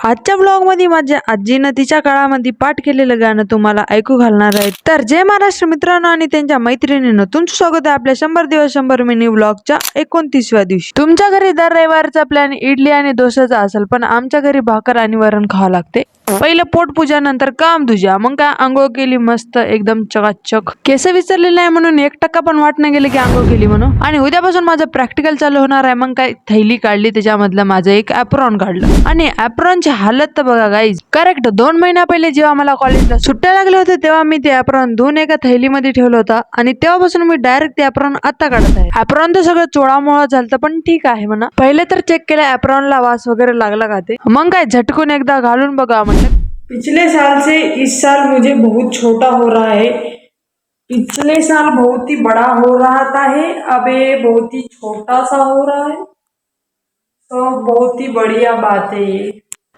आजच्या ब्लॉग मध्ये माझ्या आजीनं तिच्या काळामध्ये पाठ केलेलं गाणं तुम्हाला ऐकू घालणार आहे। तर जय महाराष्ट्र मित्रांनो आणि त्यांच्या मैत्रिणींनो, तुमचं स्वागत आहे आपल्या 100 दिवस 100 मिनी ब्लॉगच्या 29व्या दिवशी। तुमच्या घरी दर रविवारचा प्लॅन इडली आणि डोसाचा असेल, पण आमच्या घरी भाकर आणि वरण खावं लागते। पहिलं पोटपूजा, नंतर काम तुझ्या। मग काय आंघोळ केली मस्त एकदम चकाचक। केस विसरलेले नाही म्हणून 1% पण वाट नाही गेले की आंघोळ केली म्हणून। आणि उद्यापासून माझं प्रॅक्टिकल चालू होणार आहे। मग काय थैली काढली, त्याच्यामधलं माझं एक ॲप्रॉन काढलं आणि ॲप्रॉनची हालत तर बघा गाईज। करेक्ट 2 महिना पहिले जेव्हा मला कॉलेजला सुट्ट्या लागल्या होत्या, तेव्हा मी ते ॲप्रॉन धुवून एका थैलीमध्ये ठेवलं होतं आणि तेव्हापासून मी डायरेक्ट ते ॲप्रॉन आता काढत आहे। ॲप्रॉन तर सगळं चोळामोळा झालं, पण ठीक आहे म्हणा। पहिले तर चेक केलं ॲप्रॉनला वास वगैरे लागला का ते, मग काय झटकून एकदा घालून बघा म्हणलं। पिछले साल से इस साल मुझे बहुत छोटा हो रहा है। पिछले साल बहुत ही बड़ा हो रहा था है, अब ये बहुत ही छोटा सा हो रहा है, तो बहुत ही बढ़िया बात है ये।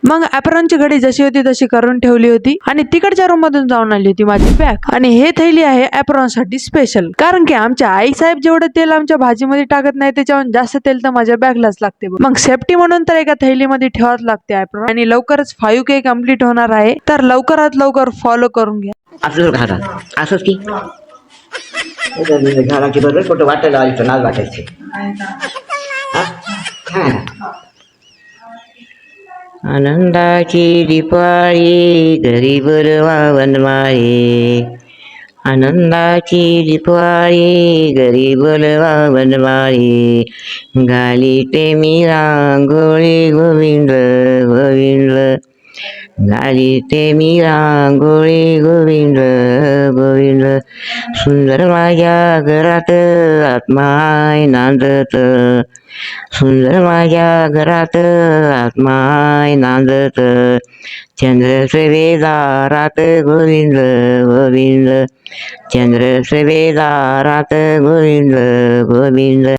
मग ॲप्रॉनची घडी जशी होती तशी करून ठेवली होती आणि तिकडच्या रूम मधून जाऊन आली होती माझी बॅग। आणि हे थैली आहे ॲप्रॉन साठी स्पेशल, कारण की आमच्या आई साहेब जेवढं तेल आमच्या भाजीमध्ये टाकत नाही, त्याच्यावर जास्त तेल तर माझ्या बॅगलाच लागते। मग सेफ्टी म्हणून तर एका थैलीमध्ये ठेवाच लागते ॲप्रॉन। आणि लवकरच 5K कम्प्लीट होणार आहे, तर लवकरात लवकर फॉलो करून घ्या। असंच की घराची बरोबर फोटो वाटायला नाच वाटायचे। आनंदाची दिपाळी घरी बोलवा वनमाळी, आनंदाची दिपाळी घरी बोलवा वनमाळी, गाली ते मी रांगोळी गोविंद गोविंद, गाली ते मी रांगोळी गोविंद गोविंद, सुंदर माझ्या घरात आत्माय नांदत, सुंदर माझ्या घरात आत्माय नांदत, चंद्र सेवेदारात गोविंद गोविंद, चंद्र सेवेदारात गोविंद गोविंद।